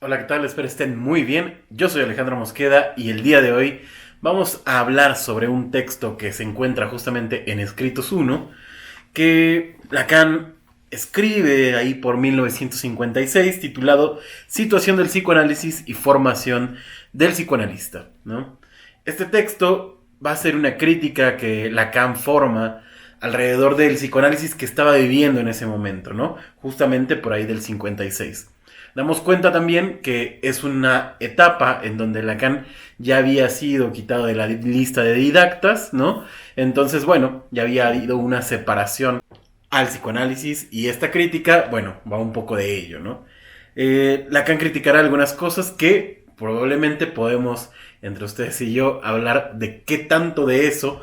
Hola, ¿qué tal? Espero estén muy bien. Yo soy Alejandro Mosqueda y el día de hoy vamos a hablar sobre un texto que se encuentra justamente en Escritos uno, que Lacan escribe ahí por 1956, titulado Situación del psicoanálisis y formación del psicoanalista, ¿no? Este texto va a ser una crítica que Lacan forma alrededor del psicoanálisis que estaba viviendo en ese momento, ¿no? Justamente por ahí del 56. Damos cuenta también que es una etapa en donde Lacan ya había sido quitado de la lista de didactas, ¿no? Entonces, bueno, ya había habido una separación al psicoanálisis y esta crítica, bueno, va un poco de ello, ¿no? Lacan criticará algunas cosas que probablemente podemos, entre ustedes y yo, hablar de qué tanto de eso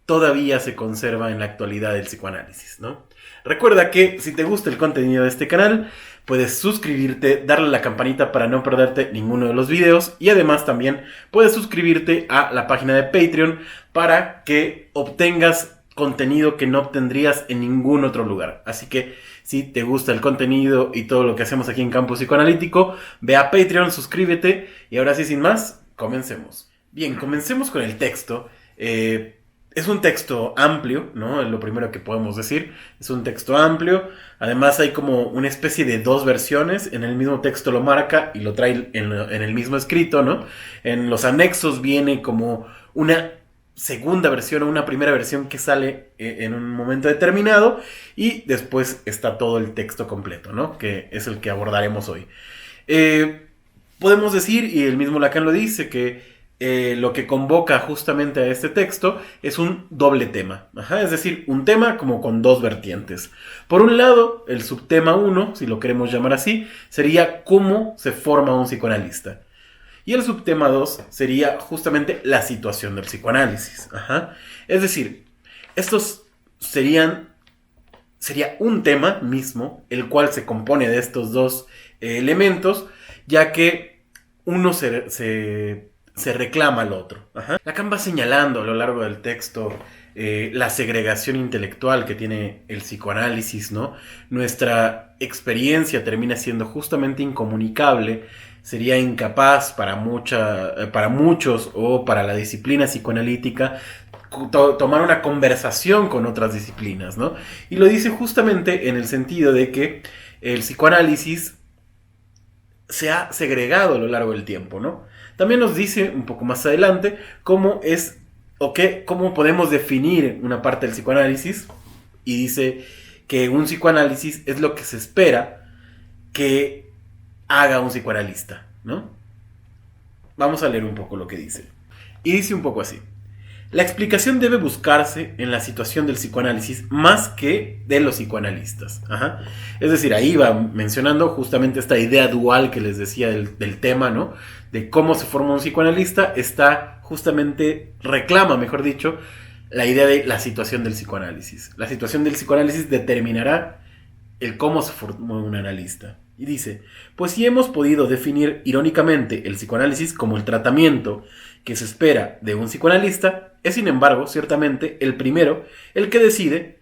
todavía se conserva en la actualidad del psicoanálisis, ¿no? Recuerda que si te gusta el contenido de este canal, puedes suscribirte, darle a la campanita para no perderte ninguno de los videos y además también puedes suscribirte a la página de Patreon para que obtengas contenido que no obtendrías en ningún otro lugar. Así que si te gusta el contenido y todo lo que hacemos aquí en Campus Psicoanalítico, ve a Patreon, suscríbete y ahora sí, sin más, comencemos. Bien, comencemos con el texto. Es un texto amplio, ¿no? Es lo primero que podemos decir. Es un texto amplio. Además hay como una especie de dos versiones. En el mismo texto lo marca y lo trae en el mismo escrito, ¿no? En los anexos viene como una segunda versión o una primera versión que sale en un momento determinado y después está todo el texto completo, ¿no? Que es el que abordaremos hoy. Eh, Podemos decir, y el mismo Lacan lo dice, que lo que convoca justamente a este texto es un doble tema. Ajá, es decir, un tema como con dos vertientes. Por un lado, el subtema uno, si lo queremos llamar así, sería cómo se forma un psicoanalista. Y el subtema 2 sería justamente la situación del psicoanálisis. Ajá. Es decir, estos sería un tema mismo, el cual se compone de estos dos elementos, ya que uno se reclama al otro. Ajá. Lacan va señalando a lo largo del texto la segregación intelectual que tiene el psicoanálisis, ¿no? Nuestra experiencia termina siendo justamente incomunicable, sería incapaz para muchos o para la disciplina psicoanalítica tomar una conversación con otras disciplinas, ¿no? Y lo dice justamente en el sentido de que el psicoanálisis se ha segregado a lo largo del tiempo, ¿no? También nos dice un poco más adelante cómo es o qué, cómo podemos definir una parte del psicoanálisis y dice que un psicoanálisis es lo que se espera que haga un psicoanalista, ¿no? Vamos a leer un poco lo que dice. Y dice un poco así. La explicación debe buscarse en la situación del psicoanálisis más que de los psicoanalistas. Ajá. Es decir, ahí va mencionando justamente esta idea dual que les decía del tema, ¿no? De cómo se forma un psicoanalista, está justamente, reclama, mejor dicho, la idea de la situación del psicoanálisis. La situación del psicoanálisis determinará el cómo se forma un analista. Y dice, pues si hemos podido definir irónicamente el psicoanálisis como el tratamiento que se espera de un psicoanalista, es sin embargo, ciertamente, el primero el que decide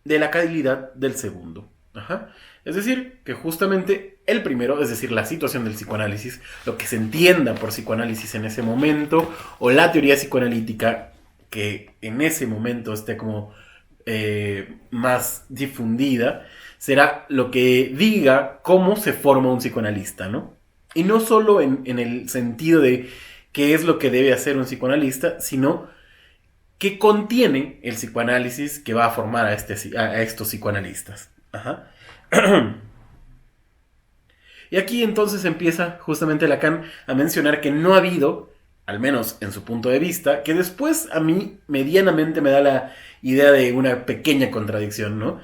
de la calidad del segundo. Ajá. Es decir, que justamente el primero, es decir, la situación del psicoanálisis, lo que se entienda por psicoanálisis en ese momento, o la teoría psicoanalítica que en ese momento esté como más difundida, será lo que diga cómo se forma un psicoanalista, ¿no? Y no solo en el sentido de qué es lo que debe hacer un psicoanalista, sino qué contiene el psicoanálisis que va a formar a estos psicoanalistas. Ajá. Y aquí entonces empieza justamente Lacan a mencionar que no ha habido, al menos en su punto de vista, que después a mí medianamente me da la idea de una pequeña contradicción, ¿no?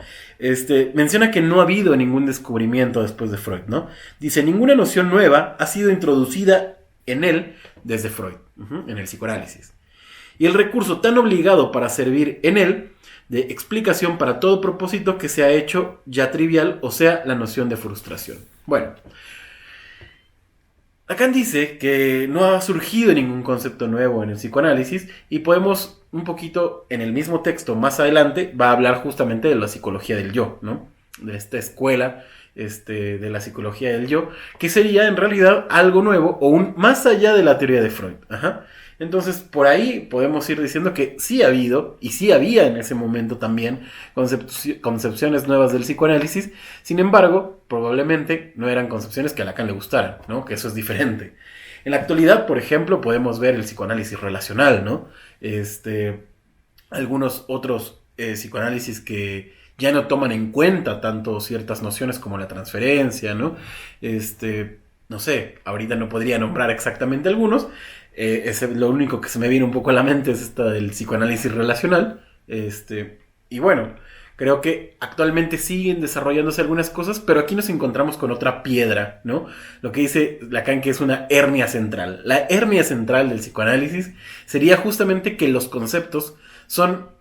Menciona que no ha habido ningún descubrimiento después de Freud, ¿no? Dice, ninguna noción nueva ha sido introducida en él desde Freud, en el psicoanálisis. Y el recurso tan obligado para servir en él de explicación para todo propósito que se ha hecho ya trivial, o sea, la noción de frustración. Bueno, Lacan dice que no ha surgido ningún concepto nuevo en el psicoanálisis y podemos un poquito en el mismo texto más adelante va a hablar justamente de la psicología del yo, ¿no? De esta escuela de la psicología del yo, que sería en realidad algo nuevo o un más allá de la teoría de Freud. Ajá. Entonces, por ahí podemos ir diciendo que sí ha habido, y sí había en ese momento también, concepciones nuevas del psicoanálisis. Sin embargo, probablemente no eran concepciones que a Lacan le gustaran, ¿no? Que eso es diferente. En la actualidad, por ejemplo, podemos ver el psicoanálisis relacional, ¿no? Algunos otros psicoanálisis que ya no toman en cuenta tanto ciertas nociones como la transferencia, ¿no? No sé, ahorita no podría nombrar exactamente algunos. Lo único que se me viene un poco a la mente es esta del psicoanálisis relacional. Y bueno, creo que actualmente siguen desarrollándose algunas cosas, pero aquí nos encontramos con otra piedra, ¿no? Lo que dice Lacan que es una hernia central. La hernia central del psicoanálisis sería justamente que los conceptos son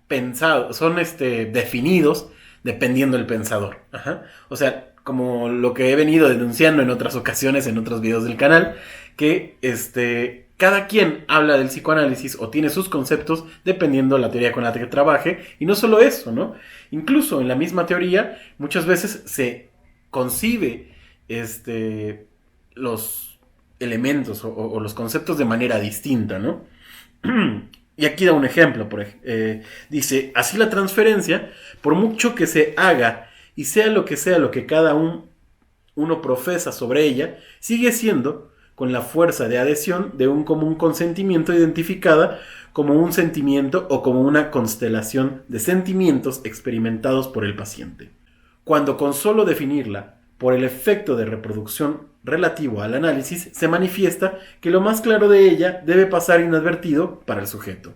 pensados, son definidos dependiendo del pensador. Ajá. O sea, como lo que he venido denunciando en otras ocasiones, en otros videos del canal, que cada quien habla del psicoanálisis o tiene sus conceptos dependiendo de la teoría con la que trabaje. Y no solo eso, ¿no? Incluso en la misma teoría muchas veces se concibe los elementos o los conceptos de manera distinta, ¿no? Y aquí da un ejemplo, dice, así la transferencia, por mucho que se haga y sea lo que cada uno profesa sobre ella, sigue siendo, con la fuerza de adhesión de un común consentimiento identificada como un sentimiento o como una constelación de sentimientos experimentados por el paciente. Cuando con solo definirla por el efecto de reproducción relativo al análisis, se manifiesta que lo más claro de ella debe pasar inadvertido para el sujeto.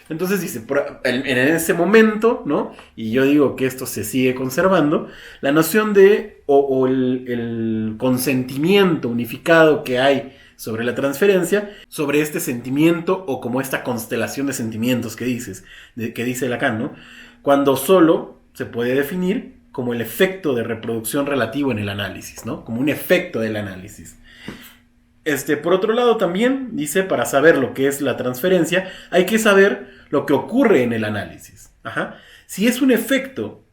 Entonces dice, en ese momento, ¿no? Y yo digo que esto se sigue conservando, la noción de, el consentimiento unificado que hay sobre la transferencia, sobre este sentimiento o como esta constelación de sentimientos que dice Lacan, ¿no? Cuando solo se puede definir como el efecto de reproducción relativo en el análisis, ¿no? Como un efecto del análisis. Por otro lado también dice, para saber lo que es la transferencia, hay que saber lo que ocurre en el análisis. Ajá. Si es un efecto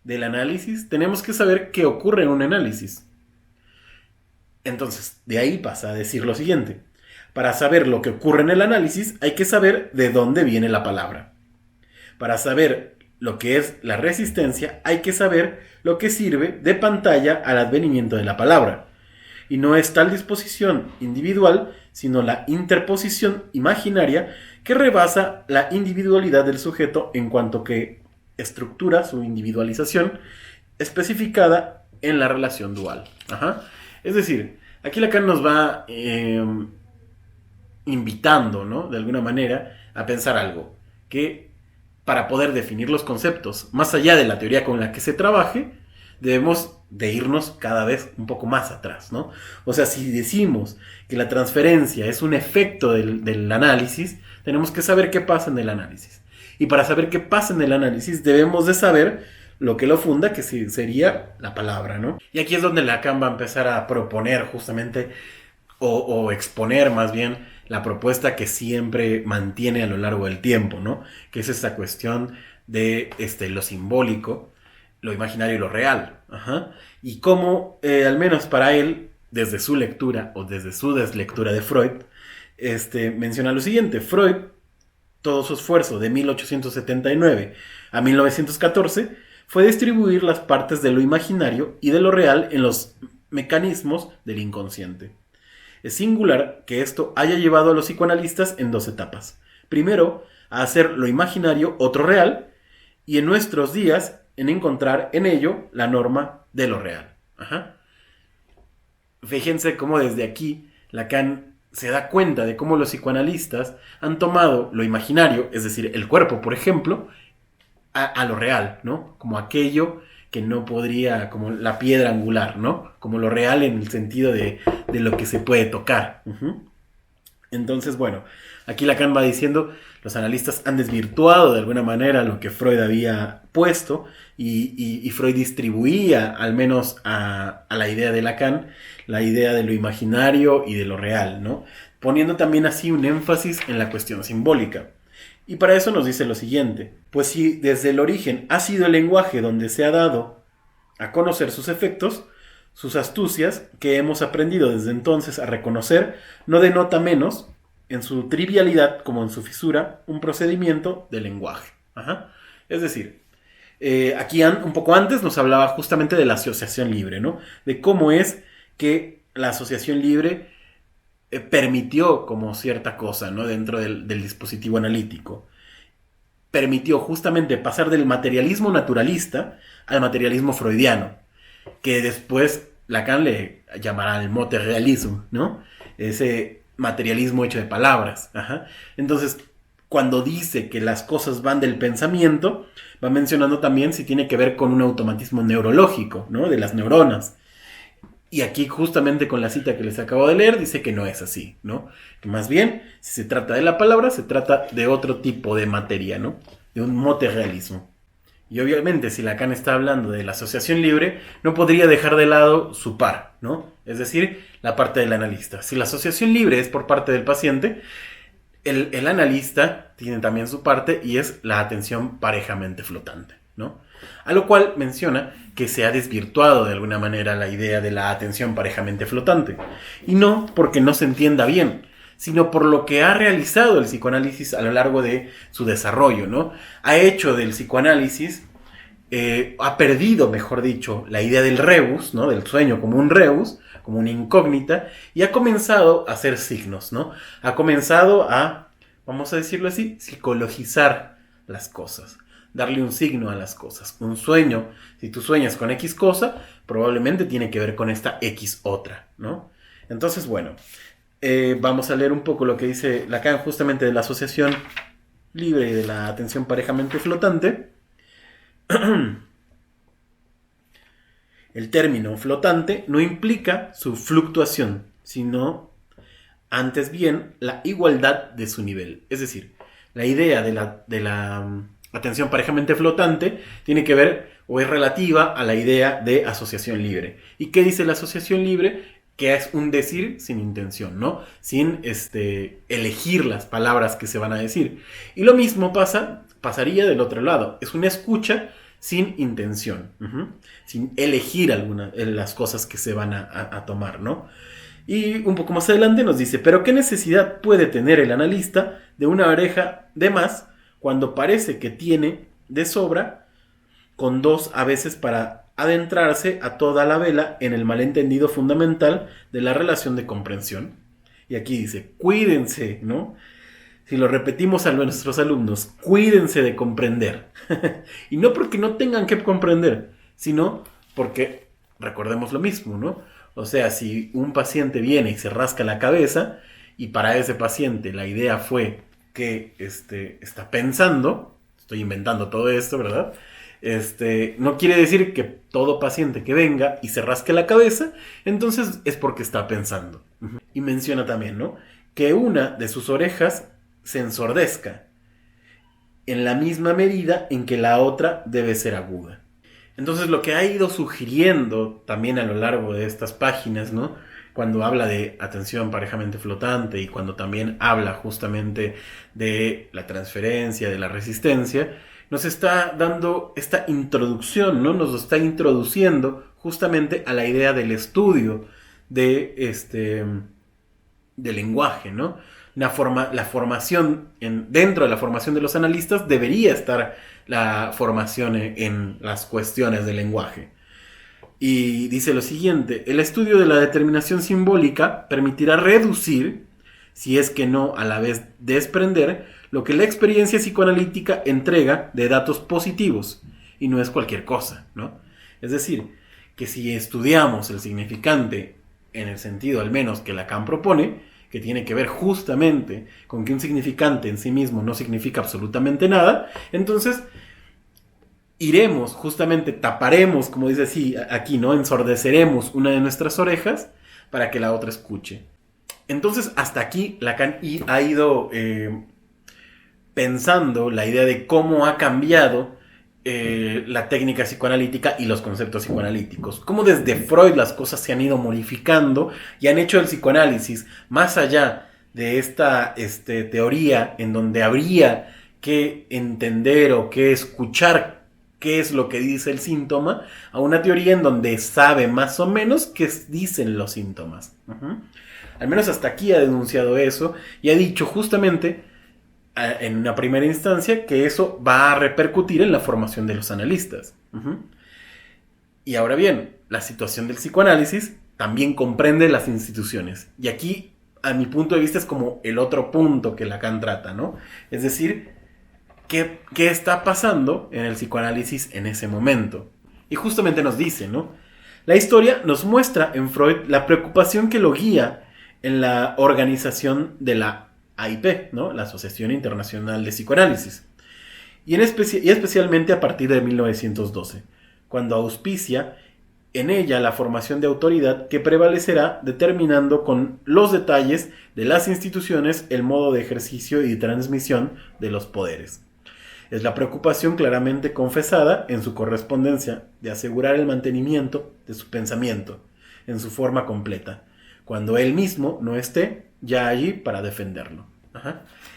del análisis, tenemos que saber qué ocurre en un análisis. Entonces, de ahí pasa a decir lo siguiente. Para saber lo que ocurre en el análisis, hay que saber de dónde viene la palabra. Para saber lo que es la resistencia, hay que saber lo que sirve de pantalla al advenimiento de la palabra. Y no es tal disposición individual, sino la interposición imaginaria que rebasa la individualidad del sujeto en cuanto que estructura su individualización especificada en la relación dual. Ajá. Es decir, aquí Lacan nos va invitando, ¿no? De alguna manera a pensar algo, que para poder definir los conceptos más allá de la teoría con la que se trabaje, debemos de irnos cada vez un poco más atrás, ¿no? O sea, si decimos que la transferencia es un efecto del análisis, tenemos que saber qué pasa en el análisis. Y para saber qué pasa en el análisis, debemos de saber lo que lo funda, que sería la palabra, ¿no? Y aquí es donde Lacan va a empezar a proponer justamente, o exponer más bien, la propuesta que siempre mantiene a lo largo del tiempo, ¿no? Que es esta cuestión de lo simbólico, lo imaginario y lo real. Ajá. Y cómo, al menos para él, desde su lectura o desde su deslectura de Freud, menciona lo siguiente. Freud, todo su esfuerzo de 1879 a 1914 fue distribuir las partes de lo imaginario y de lo real en los mecanismos del inconsciente. Es singular que esto haya llevado a los psicoanalistas en dos etapas. Primero, a hacer lo imaginario otro real, y en nuestros días en encontrar en ello la norma de lo real. Ajá. Fíjense cómo desde aquí Lacan se da cuenta de cómo los psicoanalistas han tomado lo imaginario, es decir, el cuerpo, por ejemplo, a lo real, ¿no? Como aquello que no podría, como la piedra angular, ¿no? Como lo real en el sentido de lo que se puede tocar. Entonces, bueno, aquí Lacan va diciendo, los analistas han desvirtuado de alguna manera lo que Freud había puesto y Freud distribuía, al menos a la idea de Lacan, la idea de lo imaginario y de lo real, ¿no? Poniendo también así un énfasis en la cuestión simbólica. Y para eso nos dice lo siguiente, pues si desde el origen ha sido el lenguaje donde se ha dado a conocer sus efectos, sus astucias, que hemos aprendido desde entonces a reconocer, no denota menos, en su trivialidad como en su fisura, un procedimiento de lenguaje. Ajá. Es decir, aquí un poco antes nos hablaba justamente de la asociación libre, ¿no? De cómo es que la asociación libre permitió como cierta cosa, ¿no? Dentro del dispositivo analítico. Permitió justamente pasar del materialismo naturalista al materialismo freudiano, que después Lacan le llamará el materialismo, ¿no? Ese materialismo hecho de palabras. Ajá. Entonces, cuando dice que las cosas van del pensamiento, va mencionando también si tiene que ver con un automatismo neurológico, ¿no? De las neuronas. Y aquí justamente con la cita que les acabo de leer dice que no es así, ¿no? Que más bien, si se trata de la palabra, se trata de otro tipo de materia, ¿no? De un materialismo. Y obviamente si Lacan está hablando de la asociación libre, no podría dejar de lado su par, ¿no? Es decir, la parte del analista. Si la asociación libre es por parte del paciente, el analista tiene también su parte y es la atención parejamente flotante, ¿no? A lo cual menciona que se ha desvirtuado de alguna manera la idea de la atención parejamente flotante. Y no porque no se entienda bien, sino por lo que ha realizado el psicoanálisis a lo largo de su desarrollo, ¿no? Ha hecho del psicoanálisis, ha perdido, mejor dicho, la idea del rebus, ¿no? Del sueño como un rebus, como una incógnita, y ha comenzado a hacer signos, ¿no? Ha comenzado a, vamos a decirlo así, psicologizar las cosas, darle un signo a las cosas. Un sueño, si tú sueñas con X cosa, probablemente tiene que ver con esta X otra, ¿no? Entonces, bueno, vamos a leer un poco lo que dice Lacan justamente de la asociación libre y de la atención parejamente flotante. El término flotante no implica su fluctuación, sino antes bien la igualdad de su nivel. Es decir, la idea de la atención parejamente flotante tiene que ver o es relativa a la idea de asociación libre. ¿Y qué dice la asociación libre? Que es un decir sin intención, ¿no? Sin elegir las palabras que se van a decir. Y lo mismo pasaría del otro lado. Es una escucha sin intención, sin elegir las cosas que se van a tomar, ¿no? Y un poco más adelante nos dice, pero ¿qué necesidad puede tener el analista de una oreja de más cuando parece que tiene de sobra con dos a veces para adentrarse a toda la vela en el malentendido fundamental de la relación de comprensión? Y aquí dice, cuídense, ¿no? Si lo repetimos a nuestros alumnos, cuídense de comprender. Y no porque no tengan que comprender, sino porque recordemos lo mismo, ¿no? O sea, si un paciente viene y se rasca la cabeza y para ese paciente la idea fue que está pensando, estoy inventando todo esto, ¿verdad? No quiere decir que todo paciente que venga y se rasque la cabeza, entonces es porque está pensando. Y menciona también, ¿no? Que una de sus orejas se ensordezca en la misma medida en que la otra debe ser aguda. Entonces lo que ha ido sugiriendo también a lo largo de estas páginas, ¿no? Cuando habla de atención parejamente flotante y cuando también habla justamente de la transferencia, de la resistencia, nos está dando esta introducción, ¿no? Nos lo está introduciendo justamente a la idea del estudio del lenguaje, ¿no? La formación, dentro de la formación de los analistas debería estar la formación en las cuestiones del lenguaje. Y dice lo siguiente, el estudio de la determinación simbólica permitirá reducir, si es que no a la vez desprender, lo que la experiencia psicoanalítica entrega de datos positivos, y no es cualquier cosa, ¿no? Es decir, que si estudiamos el significante en el sentido al menos que Lacan propone, que tiene que ver justamente con que un significante en sí mismo no significa absolutamente nada, entonces iremos, justamente taparemos, como dice así, aquí, ¿no? Ensordeceremos una de nuestras orejas para que la otra escuche. Entonces, hasta aquí Lacan ha ido pensando la idea de cómo ha cambiado la técnica psicoanalítica y los conceptos psicoanalíticos. Cómo desde Freud las cosas se han ido modificando y han hecho el psicoanálisis más allá de esta teoría en donde habría que entender o que escuchar qué es lo que dice el síntoma a una teoría en donde sabe más o menos qué dicen los síntomas. Al menos hasta aquí ha denunciado eso y ha dicho justamente en una primera instancia que eso va a repercutir en la formación de los analistas. Y ahora bien, la situación del psicoanálisis también comprende las instituciones. Y aquí, a mi punto de vista, es como el otro punto que Lacan trata, ¿no? Es decir, ¿qué está pasando en el psicoanálisis en ese momento? Y justamente nos dice, ¿no? La historia nos muestra en Freud la preocupación que lo guía en la organización de la AIP, ¿no? La Asociación Internacional de Psicoanálisis. Y especialmente a partir de 1912, cuando auspicia en ella la formación de autoridad que prevalecerá determinando con los detalles de las instituciones el modo de ejercicio y transmisión de los poderes. Es la preocupación claramente confesada en su correspondencia de asegurar el mantenimiento de su pensamiento en su forma completa, cuando él mismo no esté ya allí para defenderlo.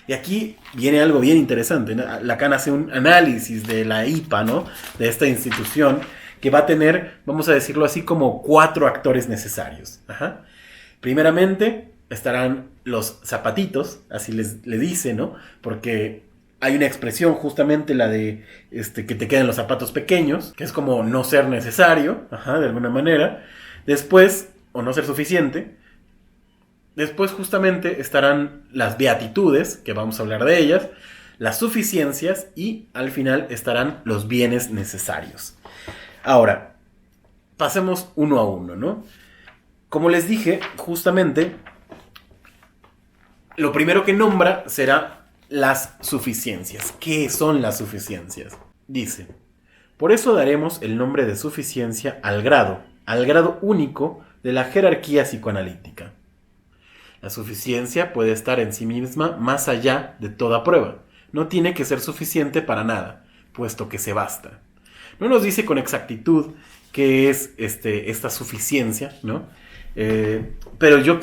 Y aquí viene algo bien interesante. Lacan hace un análisis de la IPA, ¿no? De esta institución que va a tener, vamos a decirlo así, como 4 actores necesarios. Primeramente estarán los zapatitos, así le dice, ¿no? Porque hay una expresión justamente, la de que te queden los zapatos pequeños, que es como no ser necesario, de alguna manera. Después, o no ser suficiente. Después justamente estarán las beatitudes, que vamos a hablar de ellas, las suficiencias y al final estarán los bienes necesarios. Ahora, pasemos uno a uno, ¿no? Como les dije, justamente, lo primero que nombra será las suficiencias. ¿Qué son las suficiencias? Dice, por eso daremos el nombre de suficiencia al grado único de la jerarquía psicoanalítica. La suficiencia puede estar en sí misma más allá de toda prueba. No tiene que ser suficiente para nada, puesto que se basta. No nos dice con exactitud qué es esta suficiencia, ¿no? Pero yo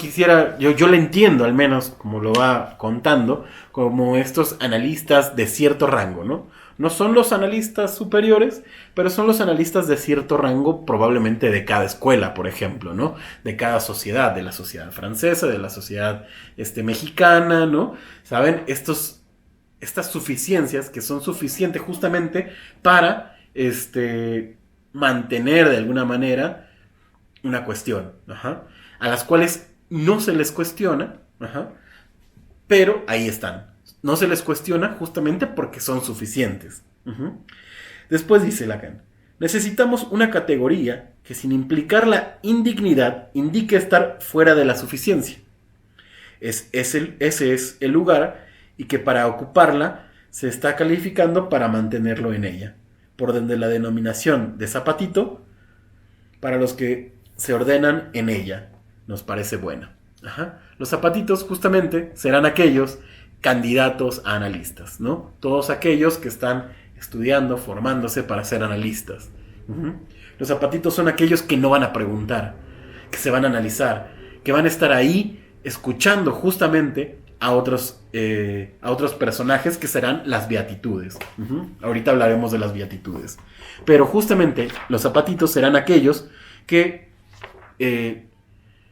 la entiendo, al menos como lo va contando, como estos analistas de cierto rango, ¿no? No son los analistas superiores, pero son los analistas de cierto rango, probablemente de cada escuela, por ejemplo, ¿no? De cada sociedad, de la sociedad francesa, de la sociedad mexicana, ¿no? ¿Saben? Estas suficiencias que son suficientes justamente para mantener de alguna manera una cuestión, a las cuales no se les cuestiona, pero ahí están. No se les cuestiona justamente porque son suficientes. Después dice Lacan, necesitamos una categoría que sin implicar la indignidad indique estar fuera de la suficiencia. Ese es el lugar y que para ocuparla se está calificando para mantenerlo en ella, por donde la denominación de zapatito para los que se ordenan en ella nos parece buena. Los zapatitos justamente serán aquellos candidatos a analistas, ¿no? Todos aquellos que están estudiando, formándose para ser analistas. Los zapatitos son aquellos que no van a preguntar, que se van a analizar, que van a estar ahí escuchando justamente a otros personajes que serán las beatitudes. Ahorita hablaremos de las beatitudes. Pero justamente los zapatitos serán aquellos que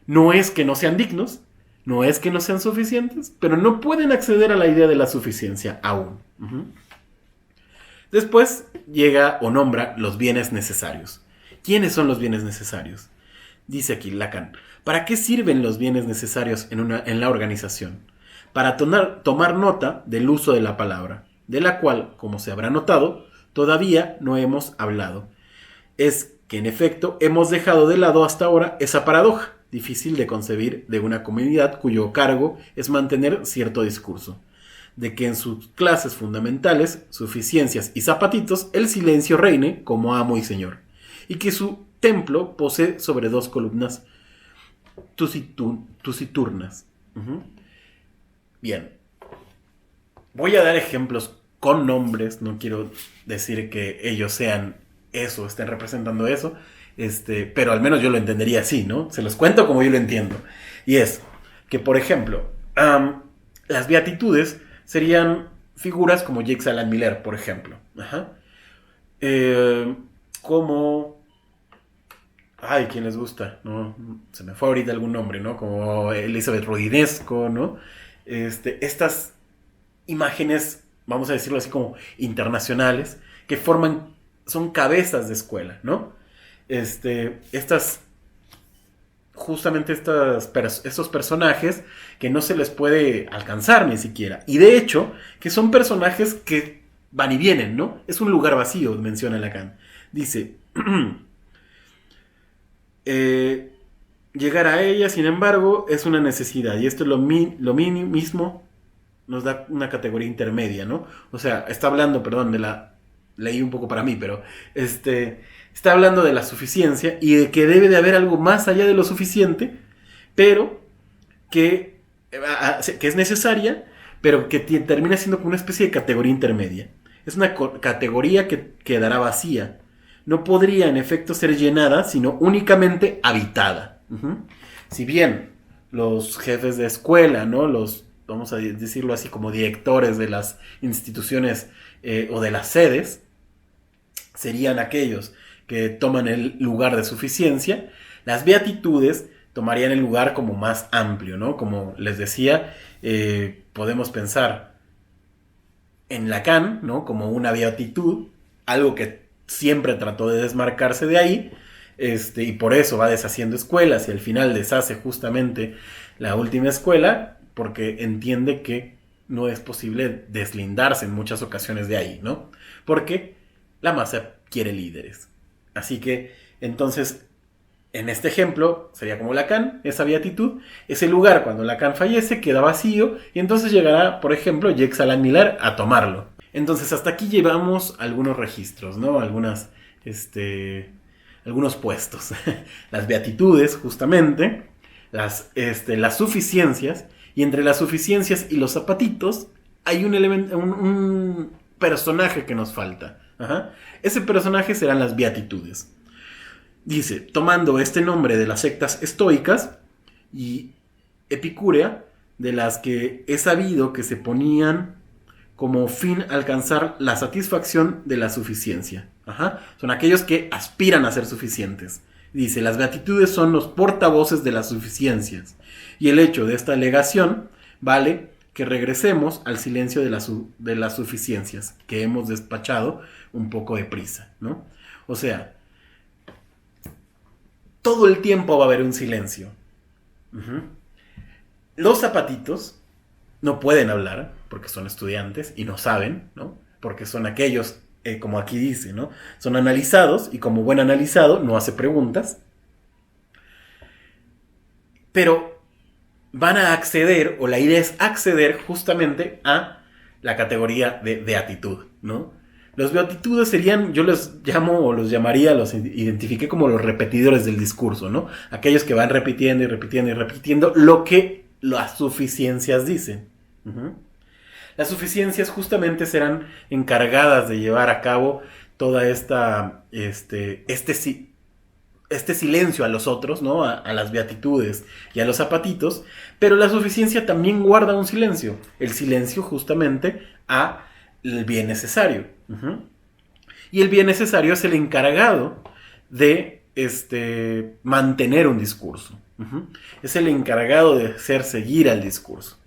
no es que no sean dignos, no es que no sean suficientes, pero no pueden acceder a la idea de la suficiencia aún. Después llega o nombra los bienes necesarios. ¿Quiénes son los bienes necesarios? Dice aquí Lacan, ¿para qué sirven los bienes necesarios en la organización? Para tomar nota del uso de la palabra, de la cual, como se habrá notado, todavía no hemos hablado. Es que en efecto hemos dejado de lado hasta ahora esa paradoja, difícil de concebir, de una comunidad cuyo cargo es mantener cierto discurso, de que en sus clases fundamentales, suficiencias y zapatitos, el silencio reine como amo y señor, y que su templo posee sobre 2 columnas tusiturnas. Bien, voy a dar ejemplos con nombres, no quiero decir que ellos sean eso, estén representando eso, pero al menos yo lo entendería así, ¿no? Se los cuento como yo lo entiendo. Y es que, por ejemplo, las beatitudes serían figuras como Jacques Alan Miller, por ejemplo. eh, como... Ay, ¿quién les gusta? No, se me fue ahorita algún nombre, ¿no? Como Elizabeth Rodinesco, ¿no? Estas imágenes, vamos a decirlo así como internacionales, que forman, son cabezas de escuela, ¿no? Estas, justamente estos personajes que no se les puede alcanzar ni siquiera. Y de hecho, que son personajes que van y vienen, ¿no? Es un lugar vacío, menciona Lacan. Dice, eh, llegar a ella, sin embargo, es una necesidad. Y esto es lo mismo nos da una categoría intermedia, ¿no? O sea, está hablando, perdón, leí un poco para mí, pero está hablando de la suficiencia y de que debe de haber algo más allá de lo suficiente, pero que es necesaria, pero que termina siendo como una especie de categoría intermedia. Es una categoría que quedará vacía. No podría, en efecto, ser llenada, sino únicamente habitada. Si bien los jefes de escuela, ¿no? Los, vamos a decirlo así, como directores de las instituciones o de las sedes, serían aquellos que toman el lugar de suficiencia. Las beatitudes tomarían el lugar como más amplio, ¿no? Como les decía, podemos pensar en Lacan, ¿no? Como una beatitud, algo que siempre trató de desmarcarse de ahí, y por eso va deshaciendo escuelas y al final deshace justamente la última escuela, porque entiende que no es posible deslindarse en muchas ocasiones de ahí, ¿no? Porque la masa quiere líderes. Así que, entonces, en este ejemplo, sería como Lacan, esa beatitud, ese lugar cuando Lacan fallece queda vacío y entonces llegará, por ejemplo, Jacques Alain Miller a tomarlo. Entonces, hasta aquí llevamos algunos registros, ¿no? Algunos puestos. Las beatitudes, justamente, las suficiencias, y entre las suficiencias y los zapatitos hay un personaje que nos falta. Ajá. Ese personaje serán las beatitudes. Dice, tomando este nombre de las sectas estoicas y epicúrea, de las que he sabido que se ponían como fin alcanzar la satisfacción de la suficiencia. Ajá. Son aquellos que aspiran a ser suficientes. Dice, las beatitudes son los portavoces de las suficiencias. Y el hecho de esta alegación vale que regresemos al silencio de las suficiencias, que hemos despachado un poco deprisa, ¿no? O sea, todo el tiempo va a haber un silencio. Uh-huh. Los zapatitos no pueden hablar porque son estudiantes y no saben, ¿no? Porque son aquellos, como aquí dice, ¿no? Son analizados y como buen analizado no hace preguntas. Pero van a acceder, o la idea es acceder justamente a la categoría de beatitud, ¿no? Los beatitudes serían, yo los llamo o los llamaría, los identifiqué como los repetidores del discurso, ¿no? Aquellos que van repitiendo y repitiendo y repitiendo lo que las suficiencias dicen. Uh-huh. Las suficiencias justamente serán encargadas de llevar a cabo toda este silencio a los otros, ¿no? A las beatitudes y a los zapatitos, pero la suficiencia también guarda un silencio, el silencio justamente a el bien necesario. Uh-huh. Y el bien necesario es el encargado de mantener un discurso. Uh-huh. Es el encargado de hacer seguir al discurso.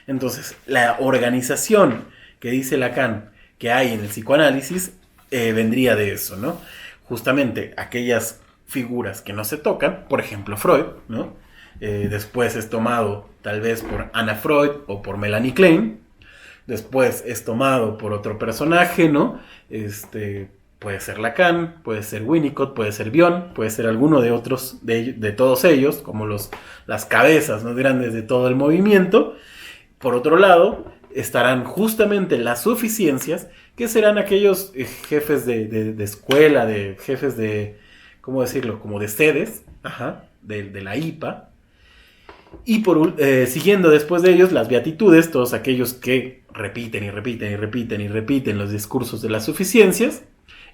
Entonces, la organización que dice Lacan que hay en el psicoanálisis vendría de eso, ¿no? Justamente aquellas figuras que no se tocan, por ejemplo Freud, ¿no? Después es tomado tal vez por Anna Freud o por Melanie Klein, después es tomado por otro personaje, ¿no? Puede ser Lacan, puede ser Winnicott, puede ser Bion, puede ser alguno de otros, de todos ellos, como las cabezas más grandes de todo el movimiento. Por otro lado, estarán justamente las suficiencias, que serán aquellos jefes de escuela, de jefes de, ¿cómo decirlo? Como de sedes, ajá, de la IPA. Y siguiendo después de ellos, las beatitudes, todos aquellos que repiten y repiten y repiten y repiten los discursos de las suficiencias.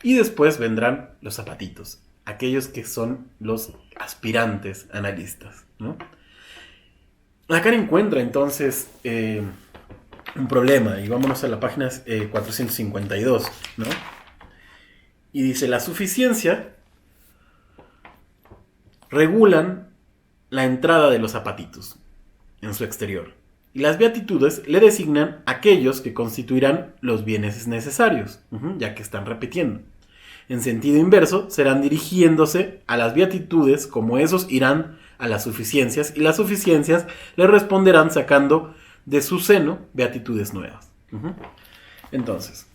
Y después vendrán los zapatitos, aquellos que son los aspirantes analistas, ¿no? Lacan encuentra entonces un problema, y vámonos a la página 452, ¿no? Y dice, la suficiencia regulan la entrada de los apatitos en su exterior. Y las beatitudes le designan aquellos que constituirán los bienes necesarios, ya que están repitiendo. En sentido inverso, serán dirigiéndose a las beatitudes como esos irán a las suficiencias y las suficiencias le responderán sacando de su seno beatitudes nuevas. Entonces,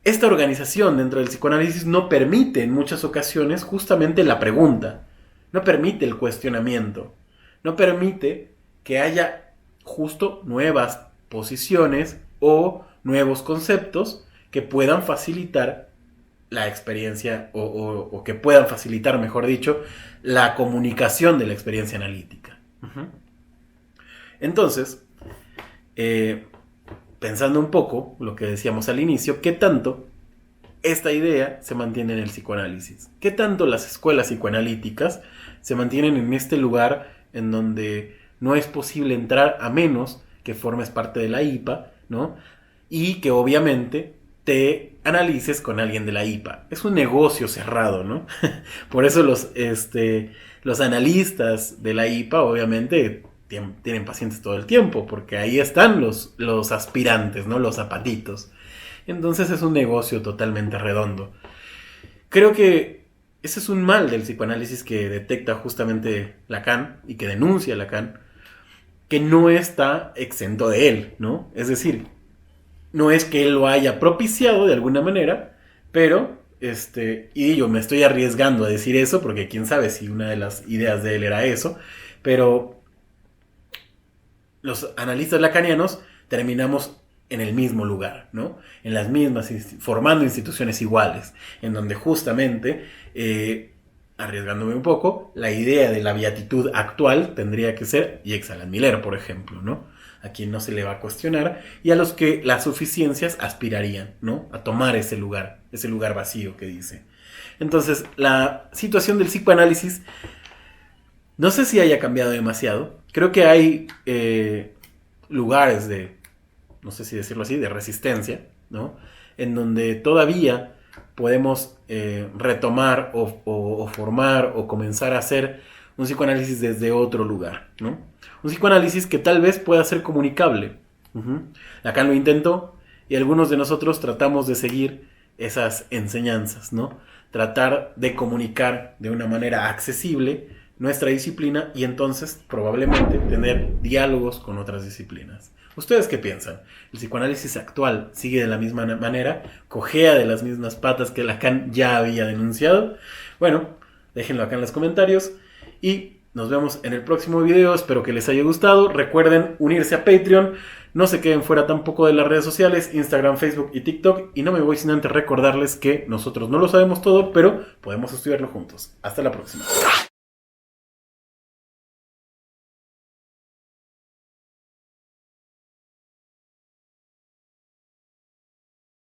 esta organización dentro del psicoanálisis no permite en muchas ocasiones justamente la pregunta, no permite el cuestionamiento, no permite que haya justo nuevas posiciones o nuevos conceptos que puedan facilitar la experiencia o que puedan facilitar, mejor dicho, la comunicación de la experiencia analítica. Entonces, pensando un poco lo que decíamos al inicio, ¿qué tanto esta idea se mantiene en el psicoanálisis? ¿Qué tanto las escuelas psicoanalíticas se mantienen en este lugar en donde no es posible entrar a menos que formes parte de la IPA, ¿no? Y que obviamente te analices con alguien de la IPA? Es un negocio cerrado, ¿no? Por eso los analistas de la IPA obviamente tienen pacientes todo el tiempo, porque ahí están los aspirantes, ¿no? Los zapatitos. Entonces es un negocio totalmente redondo. Creo que ese es un mal del psicoanálisis que detecta justamente Lacan y que denuncia Lacan, que no está exento de él, ¿no? Es decir, no es que él lo haya propiciado de alguna manera, pero, y yo me estoy arriesgando a decir eso, porque quién sabe si una de las ideas de él era eso, pero los analistas lacanianos terminamos en el mismo lugar, ¿no? En las mismas, formando instituciones iguales, en donde justamente, arriesgándome un poco, la idea de la beatitud actual tendría que ser Jacques Alain Miller, por ejemplo, ¿no? A quien no se le va a cuestionar y a los que las suficiencias aspirarían, ¿no? A tomar ese lugar vacío que dice. Entonces, la situación del psicoanálisis no sé si haya cambiado demasiado. Creo que hay lugares de, no sé si decirlo así, de resistencia, ¿no? En donde todavía podemos retomar o formar o comenzar a hacer un psicoanálisis desde otro lugar, ¿no? Un psicoanálisis que tal vez pueda ser comunicable. Lacan lo intentó y algunos de nosotros tratamos de seguir esas enseñanzas, ¿no? Tratar de comunicar de una manera accesible nuestra disciplina y entonces probablemente tener diálogos con otras disciplinas. ¿Ustedes qué piensan? ¿El psicoanálisis actual sigue de la misma manera? ¿Cojea de las mismas patas que Lacan ya había denunciado? Bueno, déjenlo acá en los comentarios y nos vemos en el próximo video. Espero que les haya gustado. Recuerden unirse a Patreon. No se queden fuera tampoco de las redes sociales, Instagram, Facebook y TikTok. Y no me voy sin antes recordarles que nosotros no lo sabemos todo, pero podemos estudiarlo juntos. Hasta la próxima.